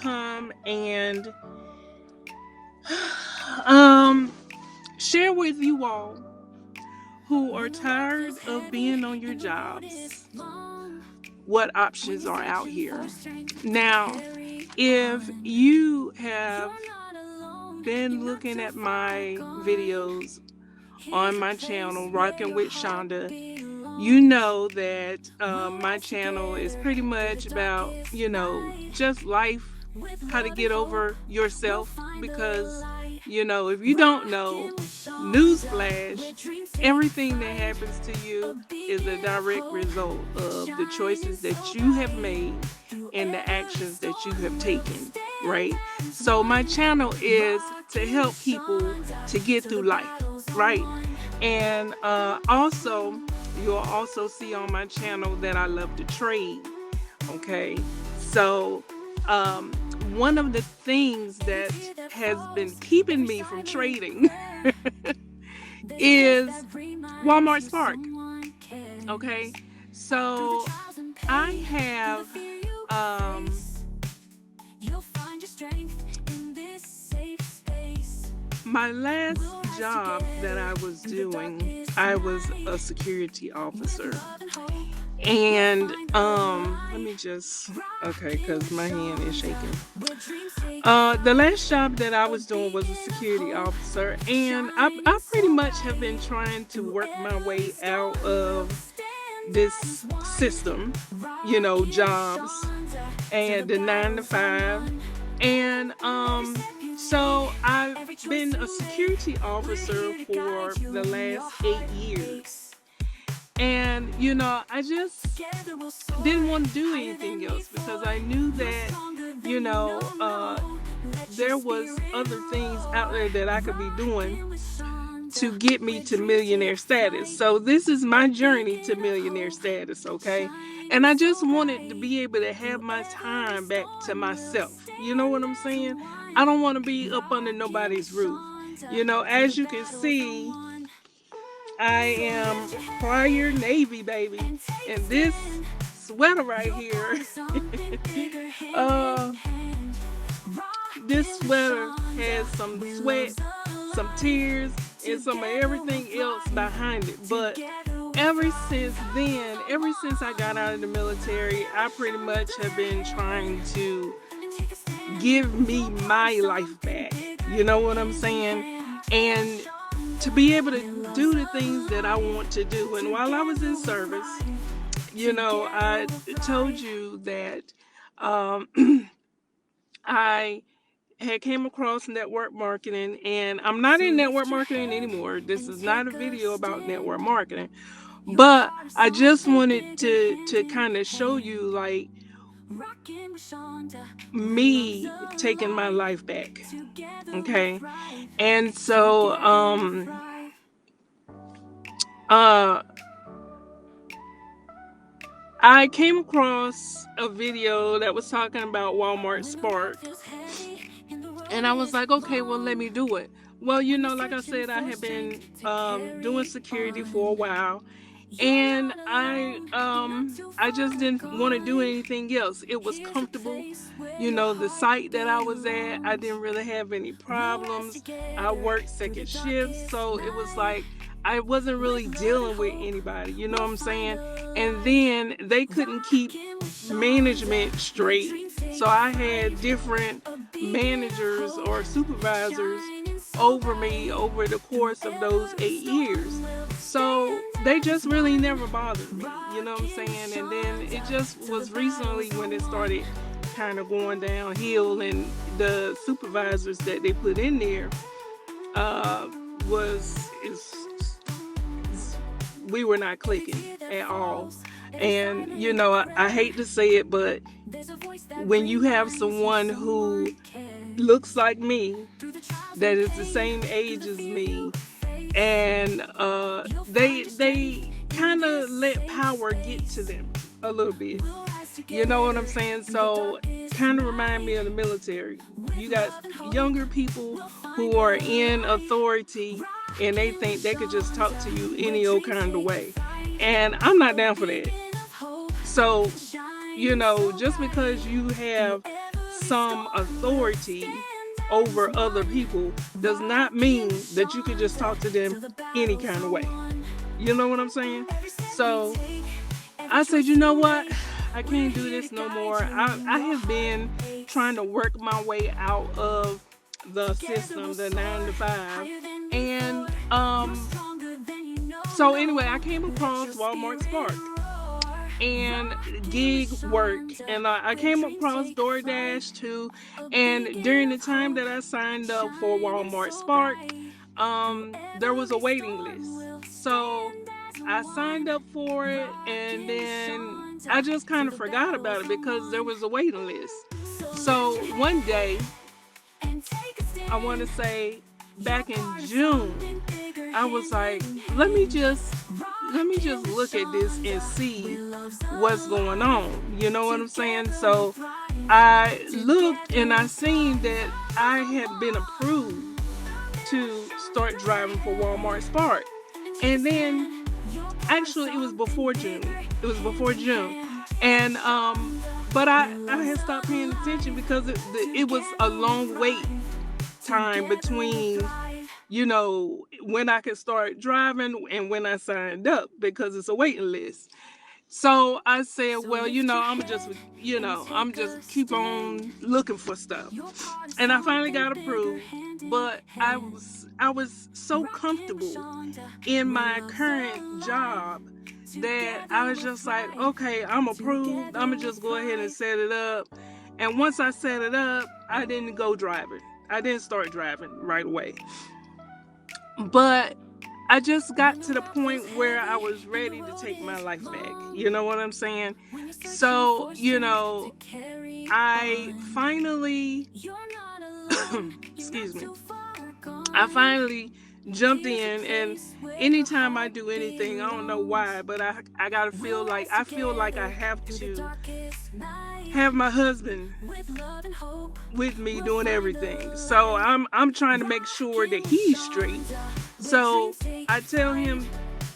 come and share with you all who are tired of being on your jobs what options are out here. Now, if you have been looking at my videos on my channel, Rockin' with Shonda, you know that my channel is pretty much about, just life, how to get over yourself. Because, if you don't know, newsflash, everything that happens to you is a direct result of the choices that you have made and the actions that you have taken, right? So my channel is to help people to get through life, right? And also, you'll also see on my channel that I love to trade. Okay, so one of the things that has been keeping me from trading is Walmart Spark. Okay, so I have my last job that I was doing, I was a security officer. And let me just, okay, because my hand is shaking. The last job that I was doing was a security officer, and I pretty much have been trying to work my way out of this system, jobs and the 9 to 5. And so I've been a security officer for the last 8 years. And, I just didn't want to do anything else because I knew that, there was other things out there that I could be doing to get me to millionaire status. So this is my journey to millionaire status, okay? And I just wanted to be able to have my time back to myself. You know what I'm saying? I don't want to be up under nobody's roof. As you can see, I am prior Navy, baby. And this sweater right here, this sweater has some sweat, some tears, and some of everything else behind it. But ever since then, ever since I got out of the military, I pretty much have been trying to give me my life back. You know what I'm saying? And to be able to do the things that I want to do. And while I was in service, I told you that I had came across network marketing, and I'm not in network marketing anymore. This is not a video about network marketing, but I just wanted to kind of show you like me taking my life back. Okay. And so I came across a video that was talking about Walmart Spark, and I was like, okay, well, let me do it. Well, like I said, I have been doing security for a while, and I just didn't want to do anything else. It was comfortable. The site that I was at, I didn't really have any problems. I worked second shift, so it was like I wasn't really dealing with anybody, you know what I'm saying? And then they couldn't keep management straight. So I had different managers or supervisors over me over the course of those 8 years. So they just really never bothered me, you know what I'm saying? And then it just was recently when it started kind of going downhill, and the supervisors that they put in there we were not clicking at all. And I hate to say it, but when you have someone who looks like me, that is the same age as me, and they kind of let power get to them a little bit. You know what I'm saying? So kind of remind me of the military. You got younger people who are in authority, and they think they could just talk to you any old kind of way. And I'm not down for that. So, just because you have some authority over other people does not mean that you can just talk to them any kind of way. You know what I'm saying? So I said, you know what? I can't do this no more. I have been trying to work my way out of the system, the 9 to 5. And so anyway, I came across Walmart Spark and gig work, and I came across DoorDash too. And during the time that I signed up for Walmart Spark, there was a waiting list. So I signed up for it, and then I just kind of forgot about it because there was a waiting list. So one day, I want to say back in June, I was like, let me just look at this and see what's going on. You know what I'm saying? So I looked and I seen that I had been approved to start driving for Walmart Spark. And then actually it was before June. And but I had stopped paying attention because it was a long wait time between, you know, when I could start driving and when I signed up, because it's a waiting list. So I said, well, I'm just keep on looking for stuff. And I finally got approved, but I was so comfortable in my current job that I was just like, okay, I'm approved. I'm gonna just go ahead and set it up. And once I set it up, I didn't go driving. I didn't start driving right away. But I just got to the point where I was ready to take my life back. You know what I'm saying? So, I finally, excuse me, I finally jumped in, and anytime I do anything, I don't know why, but I gotta feel like I have to have my husband with me doing everything. So I'm trying to make sure that he's straight. So I tell him,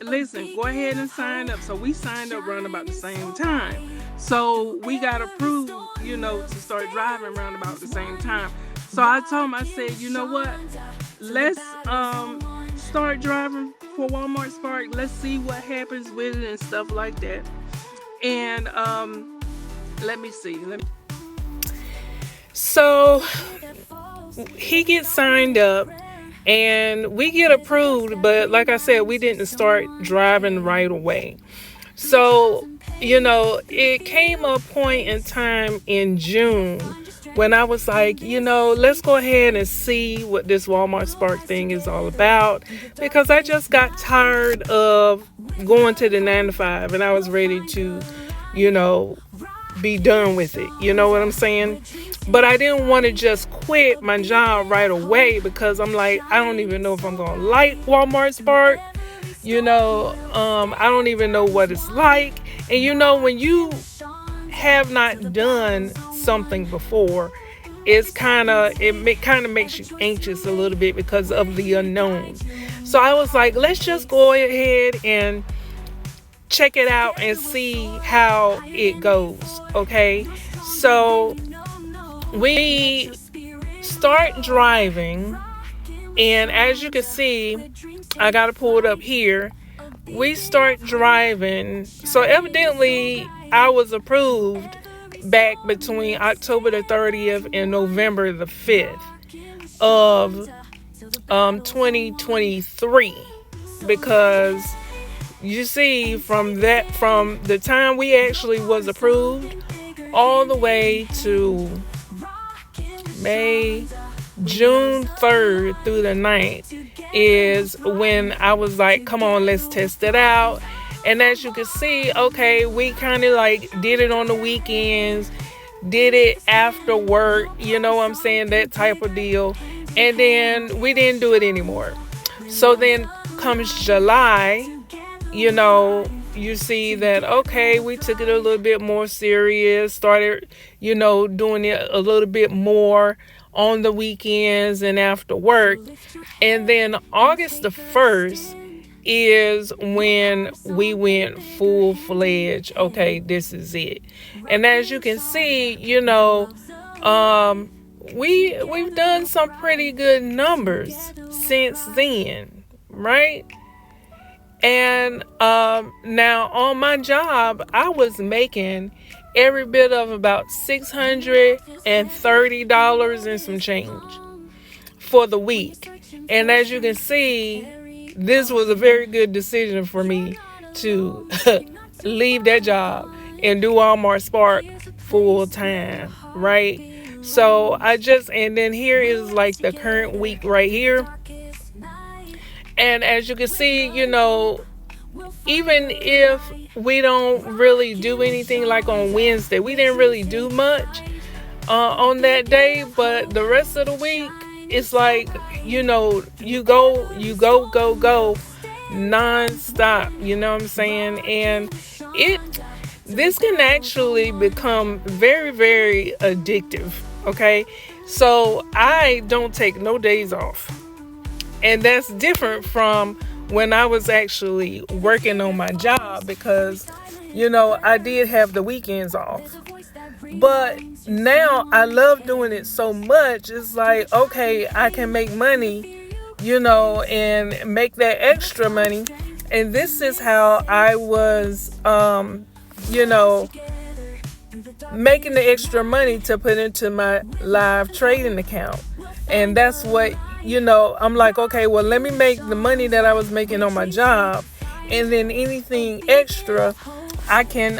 listen, go ahead and sign up. So we signed up around about the same time. So we got approved, to start driving around about the same time. So I told him, I said, you know what? Let's start driving for Walmart Spark. Let's see what happens with it and stuff like that. And let me see. So he gets signed up and we get approved, but like I said, we didn't start driving right away. So, it came a point in time in June when I was like, let's go ahead and see what this Walmart Spark thing is all about, because I just got tired of going to the 9 to 5 and I was ready to, be done with it. You know what I'm saying? But I didn't want to just quit my job right away because I'm like, I don't even know if I'm going to like Walmart Spark. I don't even know what it's like. And when you have not done something before, it kind of makes you anxious a little bit because of the unknown. So I was like, let's just go ahead and check it out and see how it goes. Okay. So we start driving, and as you can see, I got to pull it up here. We start driving. So evidently I was approved back between October the 30th and November the 5th of 2023, because you see, from the time we actually was approved all the way to June 3rd through the 9th is when I was like, come on, let's test it out. And as you can see, okay, we kind of like did it on the weekends, did it after work, you know what I'm saying, that type of deal. And then we didn't do it anymore. So then comes July, you see that, okay, we took it a little bit more serious, started, doing it a little bit more on the weekends and after work. And then August the 1st is when we went full-fledged, okay, this is it. And as you can see, We've done some pretty good numbers since then, right? And now on my job, I was making every bit of about $630 and some change for the week. And as you can see, this was a very good decision for me to leave that job and do Walmart Spark full time, right? So and then here is like the current week right here. And as you can see, even if we don't really do anything, like on Wednesday, we didn't really do much on that day, but the rest of the week, it's like, you go non-stop, you know what I'm saying? And this can actually become very, very addictive, okay? So I don't take no days off. And that's different from when I was actually working on my job, because, I did have the weekends off. But now I love doing it so much. It's like, okay, I can make money, and make that extra money. And this is how I was, making the extra money to put into my live trading account. And that's what, I'm like, okay, well, let me make the money that I was making on my job, and then anything extra, I can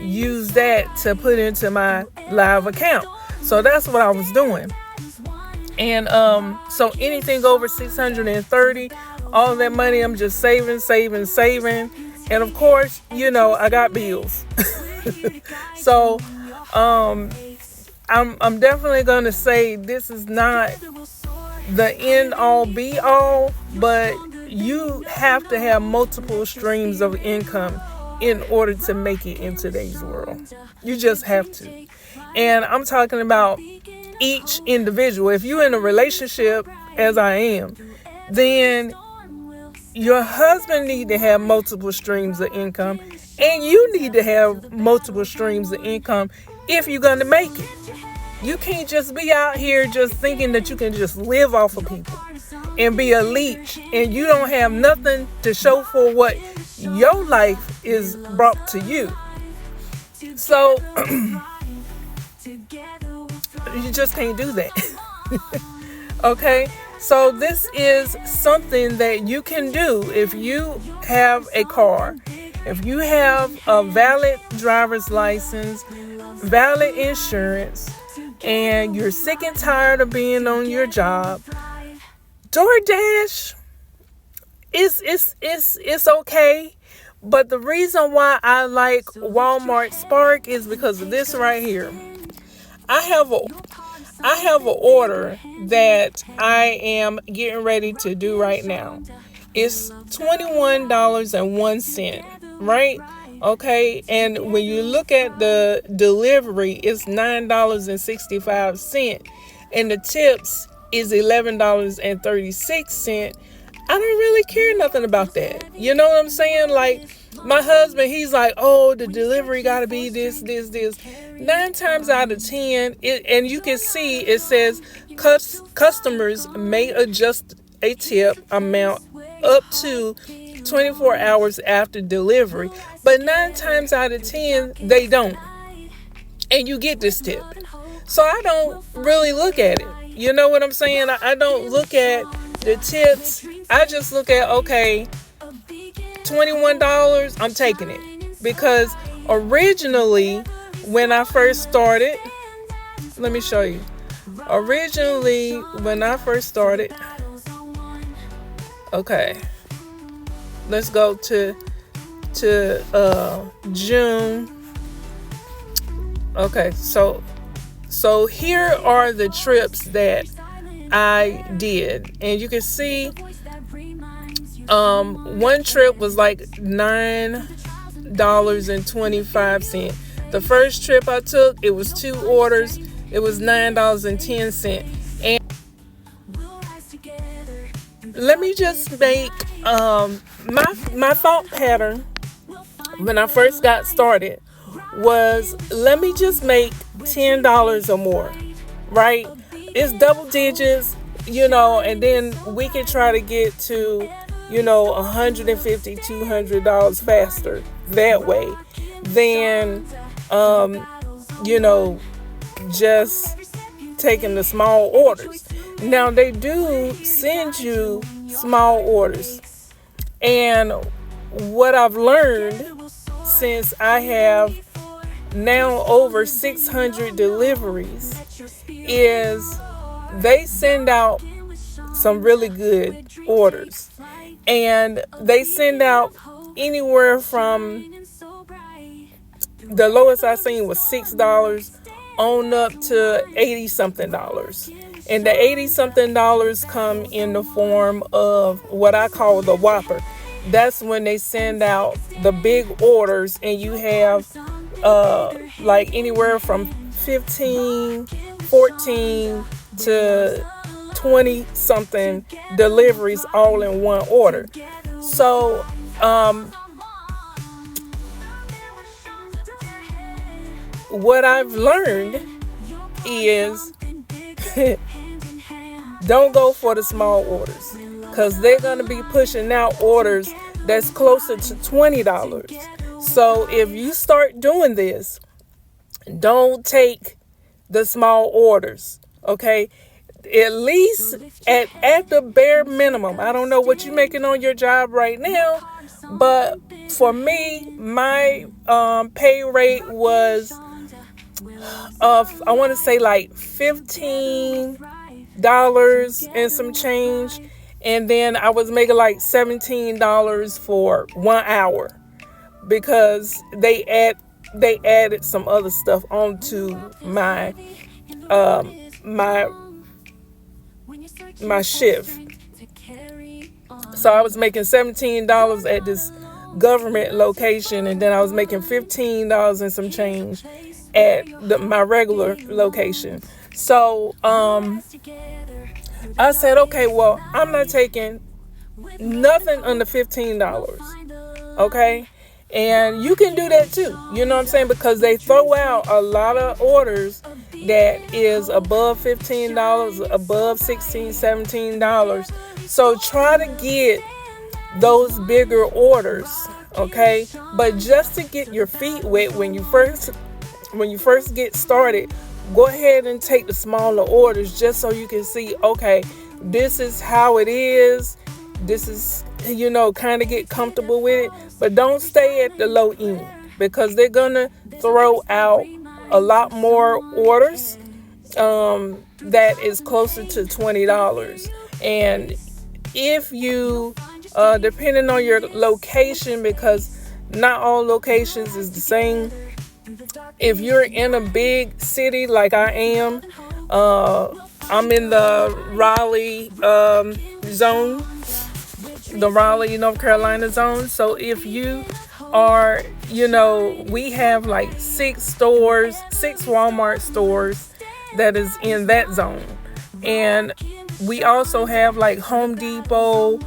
use that to put into my live account. So that's what I was doing. And so anything over 630, all that money, I'm just saving. And of course, I got bills. So I'm definitely going to say this is not the end all be all, but you have to have multiple streams of income in order to make it in today's world. You just have to. And I'm talking about each individual. If you're in a relationship, as I am, then your husband need to have multiple streams of income, and you need to have multiple streams of income if you're going to make it. You can't just be out here just thinking that you can just live off of people and be a leech, and you don't have nothing to show for what your life is brought to you. So you just can't do that. Okay? So this is something that you can do if you have a car, if you have a valid driver's license, valid insurance, and you're sick and tired of being on your job. DoorDash it's okay, but the reason why I like Walmart Spark is because of this right here. I have an order that I am getting ready to do right now. It's $21.01, right? Okay, and when you look at the delivery, it's $9.65, and the tips is $11.36. I don't really care nothing about that. You know what I'm saying? Like, my husband, he's like, oh, the delivery got to be this. 9 times out of 10, and you can see it says customers may adjust a tip amount up to 24 hours after delivery, but 9 times out of 10 they don't, and you get this tip. So I don't really look at it. You know what I'm saying? I don't look at the tips. I just look at, okay, $21, I'm taking it. Because originally, when I first started, let me show you. Originally, when I first started, okay, let's go to June. Okay, so here are the trips that I did, and you can see one trip was like $9.25. The first trip I took, it was 2 orders, it was $9.10. And let me just make my thought pattern when I first got started was, let me just make $10 or more. right? It's double digits, and then we can try to get to, $150, $200 faster that way than, you know, just taking the small orders. Now, they do send you small orders. And what I've learned, since I have now over 600 deliveries, is they send out some really good orders. And they send out anywhere from, the lowest I seen was $6 on up to 80 something dollars. And the 80 something dollars come in the form of what I call the Whopper. That's when they send out the big orders, and you have like anywhere from 15, 14 to 20 something deliveries all in one order. So what I've learned is don't go for the small orders, because they're going to be pushing out orders that's closer to $20. So if you start doing this, don't take the small orders, okay? At least at the bare minimum. I don't know what you're making on your job right now, but for me, my pay rate was I want to say like $15 and some change, and then I was making like $17 for 1 hour, because they added some other stuff onto my my shift. So I was making $17 at this government location, and then I was making $15 and some change at my regular location. So I said, okay, well, I'm not taking nothing under $15. Okay? And you can do that too. You know what I'm saying? Because they throw out a lot of orders that is above $15, above $16, $17. So try to get those bigger orders, okay? But just to get your feet wet when you first get started, go ahead and take the smaller orders, just so you can see, okay, this is how it is. This is, kind of get comfortable with it. But don't stay at the low end, because they're going to throw out a lot more orders that is closer to $20. And if you, depending on your location, because not all locations is the same. If you're in a big city like I am, I'm in the Raleigh zone, the Raleigh, North Carolina zone. So if you are, we have like 6 Walmart stores that is in that zone. And we also have like Home Depot,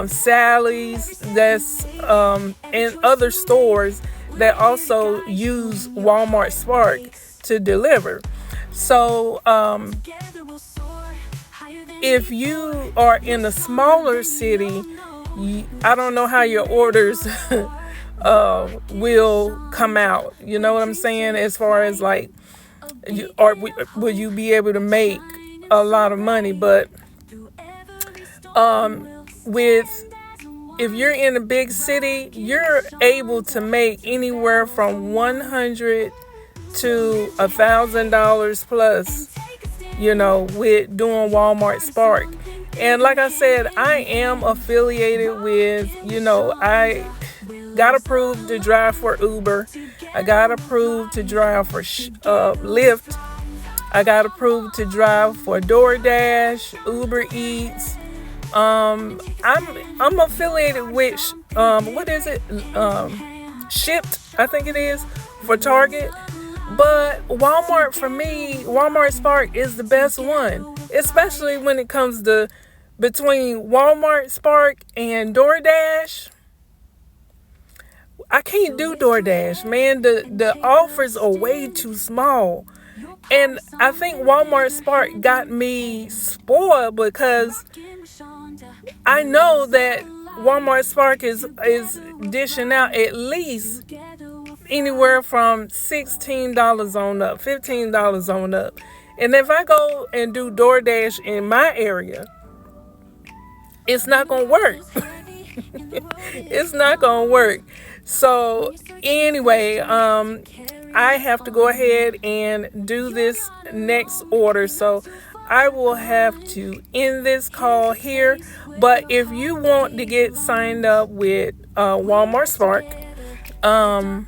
Sally's, that's and other stores that also use Walmart Spark to deliver. So if you are in a smaller city, I don't know how your orders will come out. You know what I'm saying? As far as like, will you be able to make a lot of money? But if you're in a big city, you're able to make anywhere from $100 to $1,000 plus, with doing Walmart Spark. And like I said, I am affiliated with, I got approved to drive for Uber. I got approved to drive for Lyft. I got approved to drive for DoorDash, Uber Eats. I'm affiliated with what is it? Shipped, I think it is, for Target. But Walmart, for me, Walmart Spark is the best one, especially when it comes to between Walmart Spark and DoorDash. I can't do DoorDash, man. The offers are way too small. And I think Walmart Spark got me spoiled because I know that Walmart Spark is dishing out at least anywhere from $16 on up, $15 on up. And if I go and do DoorDash in my area, it's not going to work. It's not going to work. So anyway, I have to go ahead and do this next order. So I will have to end this call here. But if you want to get signed up with Walmart Spark, I'm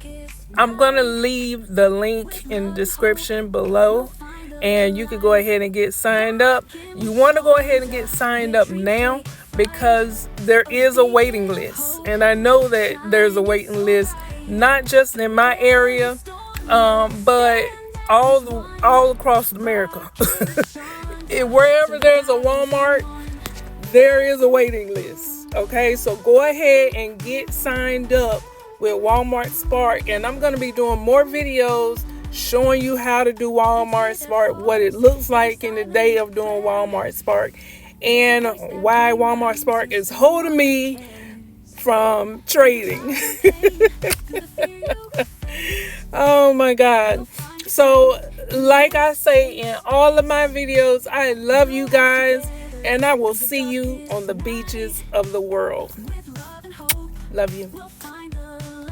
going to leave the link in the description below, and you can go ahead and get signed up. You want to go ahead and get signed up now because there is a waiting list. And I know that there's a waiting list, not just in my area, but all across America. Wherever there's a Walmart, there is a waiting list. Okay, so go ahead and get signed up with Walmart Spark, and I'm going to be doing more videos showing you how to do Walmart Spark, what it looks like in the day of doing Walmart Spark, and why Walmart Spark is holding me from trading. Oh my God. So like I say in all of my videos, I love you guys, and I will see you on the beaches of the world. Love you.